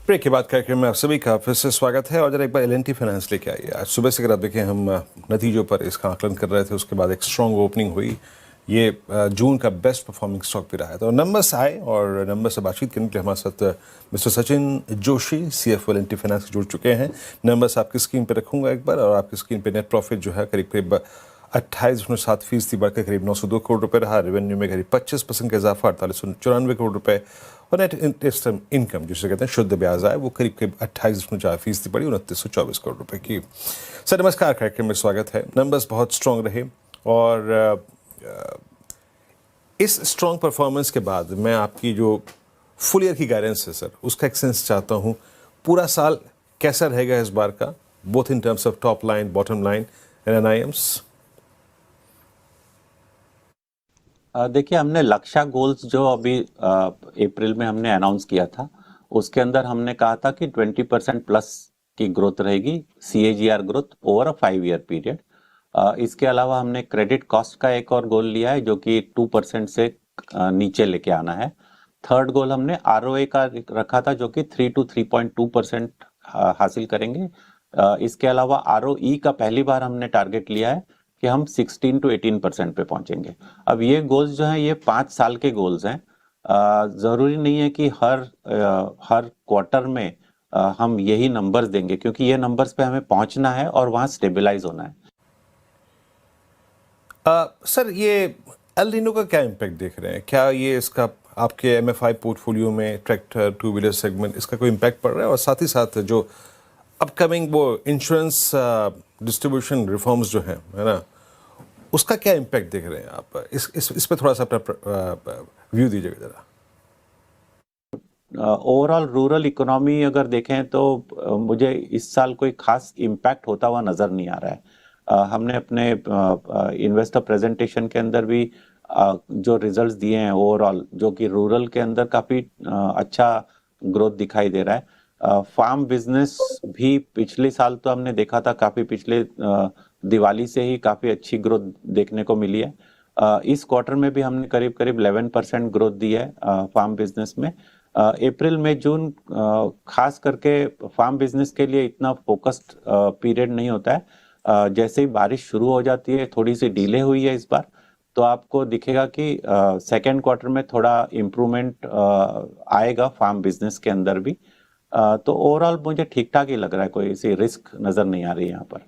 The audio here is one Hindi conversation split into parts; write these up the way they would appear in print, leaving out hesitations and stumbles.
ब्रेक के बाद कार्यक्रम में आप सभी का फिर से स्वागत है। और जरा एक बार एल&टी फाइनेंस लेके आइए। आज सुबह से अगर आप देखें, हम नतीजों पर इसका आकलन कर रहे थे, उसके बाद एक स्ट्रॉन्ग ओपनिंग हुई। ये जून का बेस्ट परफॉर्मिंग स्टॉक भी रहा है। तो नंबर्स आए और नंबर से बातचीत करने के लिए हमारे साथ mister Sachin Joshi, CFO L&T finance जुड़ चुके हैं। नंबर्स आपकी स्क्रीन पर रखूंगा एक बार, और आपकी स्क्रीन पर नेट प्रॉफिट जो है करीब करीब 28.7% बढ़कर करीब 902 करोड़ रुपए रहा। रेवेन्यू में करीब 25% का इजाफा 4894 करोड़ रुपए। और नेट इंटरेस्ट इनकम जिसे कहते हैं शुद्ध ब्याज आय, वो करीब करीब 28.4% बढ़ी 2924 करोड़ रुपए की। सर नमस्कार, कार्यक्रम में स्वागत है। नंबर्स बहुत स्ट्रॉन्ग रहे और इस स्ट्रॉन्ग परफॉर्मेंस के बाद मैं आपकी जो फुल ईयर की गाइडेंस है सर, उसका एक सेंस चाहता हूँ। पूरा साल कैसा रहेगा इस बार का, both in terms of top line, bottom line and NIMs? देखिए, हमने लक्ष्य गोल्स जो अभी अप्रैल में हमने अनाउंस किया था, उसके अंदर हमने कहा था कि 20% प्लस की ग्रोथ रहेगी, CAGR growth over a 5 year period. इसके अलावा हमने क्रेडिट कॉस्ट का एक और गोल लिया है जो कि 2% से नीचे लेके आना है। थर्ड गोल हमने ROA का रखा था जो कि 3 to 3.2% हासिल करेंगे। इसके अलावा ROE का पहली बार हमने टारगेट लिया है कि हम 16 to 18% पे पहुंचेंगे। अब ये गोल्स जो हैं ये 5 साल के गोल्स हैं। जरूरी नहीं है कि हर क्वार्टर में हम यही नंबर्स देंगे, क्योंकि ये नंबर्स पे हमें पहुंचना है और वहां स्टेबलाइज होना है। सर ये एल नीनो का क्या इम्पैक्ट देख रहे हैं? क्या ये इसका आपके MFI पोर्टफोलियो में, ट्रैक्टर, टू व्हीलर सेगमेंट, इसका कोई इम्पैक्ट पड़ रहा है? और साथ ही साथ जो अपकमिंग वो इंश्योरेंस डिस्ट्रीब्यूशन रिफॉर्म्स जो हैं, है ना, उसका क्या इम्पैक्ट देख रहे हैं आप? इस पे थोड़ा सा अपना व्यू दीजिएगा जरा। ओवरऑल रूरल इकोनॉमी अगर देखें तो मुझे इस साल कोई खास इम्पैक्ट होता हुआ नजर नहीं आ रहा है। हमने अपने इन्वेस्टर प्रेजेंटेशन के अंदर भी जो रिजल्ट्स दिए हैं ओवरऑल, जो कि रूरल के अंदर काफी अच्छा ग्रोथ दिखाई दे रहा है। फार्म बिजनेस भी पिछले साल तो हमने देखा था, काफी पिछले दिवाली से ही काफी अच्छी ग्रोथ देखने को मिली है। इस क्वार्टर में भी हमने करीब करीब 11% ग्रोथ दी है फार्म बिजनेस में। अप्रैल में जून खास करके फार्म बिजनेस के लिए इतना फोकस्ड पीरियड नहीं होता है। जैसे ही बारिश शुरू हो जाती है, थोड़ी सी डिले हुई है इस बार, तो आपको दिखेगा कि सेकेंड क्वार्टर में थोड़ा इम्प्रूवमेंट आएगा फार्म बिजनेस के अंदर भी। तो ओवरऑल मुझे ठीक ठाक ही लग रहा है, कोई ऐसी रिस्क नजर नहीं आ रही यहाँ पर।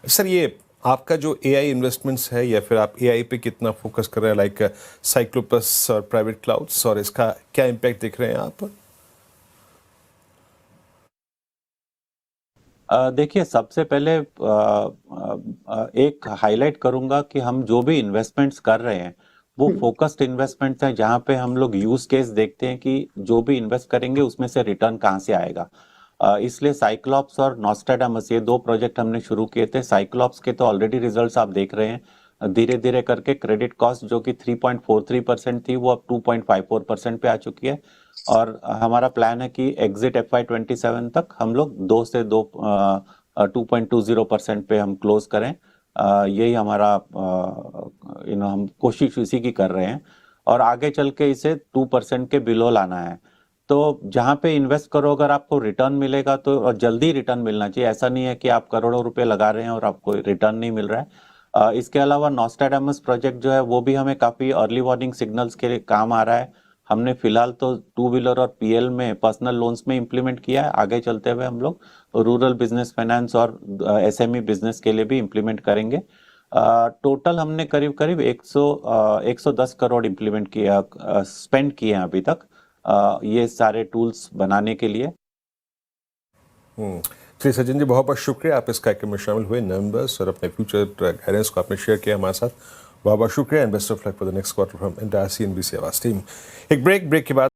सर ये आपका जो AI इन्वेस्टमेंट्स है, या फिर आप AI पे कितना फोकस कर रहे हैं, लाइक साइक्लोपस और प्राइवेट क्लाउड्स, और इसका क्या इम्पैक्ट देख रहे हैं आप? देखिए, सबसे पहले एक हाईलाइट करूंगा कि हम जो भी इन्वेस्टमेंट्स कर रहे हैं वो फोकस्ड इन्वेस्टमेंट्स हैं, जहां पे हम लोग यूज केस देखते हैं कि जो भी इन्वेस्ट करेंगे उसमें से रिटर्न कहां से आएगा। इसलिए साइक्लॉप्स और नॉस्ट्रेडामस, ये 2 प्रोजेक्ट हमने शुरू किए थे। साइक्लॉप्स के तो ऑलरेडी रिजल्ट्स आप देख रहे हैं। धीरे धीरे करके क्रेडिट कॉस्ट जो कि 3.43% थी, वो अब 2.54% पे आ चुकी है। और हमारा प्लान है कि एग्जिट FY27 तक हम लोग 2.20% पे हम क्लोज करें। यही हमारा हम कोशिश इसी की कर रहे हैं, और आगे चल के इसे 2% के बिलो लाना है। तो जहां पे इन्वेस्ट करो, अगर आपको रिटर्न मिलेगा तो, और जल्दी रिटर्न मिलना चाहिए, ऐसा नहीं है कि आप करोड़ों रुपए लगा रहे हैं और आपको रिटर्न नहीं मिल रहा है। इसके अलावा नॉस्ट्रेडामस प्रोजेक्ट जो है वो भी हमें काफी अर्ली वार्निंग सिग्नल्स के लिए काम आ रहा है। हमने फिलहाल तो टू व्हीलर और PL में, पर्सनल लोन्स में इम्प्लीमेंट किया है। आगे चलते हुए हम लोग रूरल बिजनेस फाइनेंस और SME बिजनेस के लिए भी इम्प्लीमेंट करेंगे। टोटल हमने करीब करीब 110 करोड़ इम्प्लीमेंट किया, स्पेंड किए हैं अभी तक ये सारे टूल्स बनाने के लिए। श्री सचिन जी, बहुत बहुत शुक्रिया, आप इस कार्यक्रम में शामिल हुए। नंबर्स और अपने फ्यूचर गाइडेंस को आपने शेयर किया हमारे साथ। बहुत बहुत शुक्रिया and best of luck for the next quarter from entire CNBC आवाज टीम। एक ब्रेक के बाद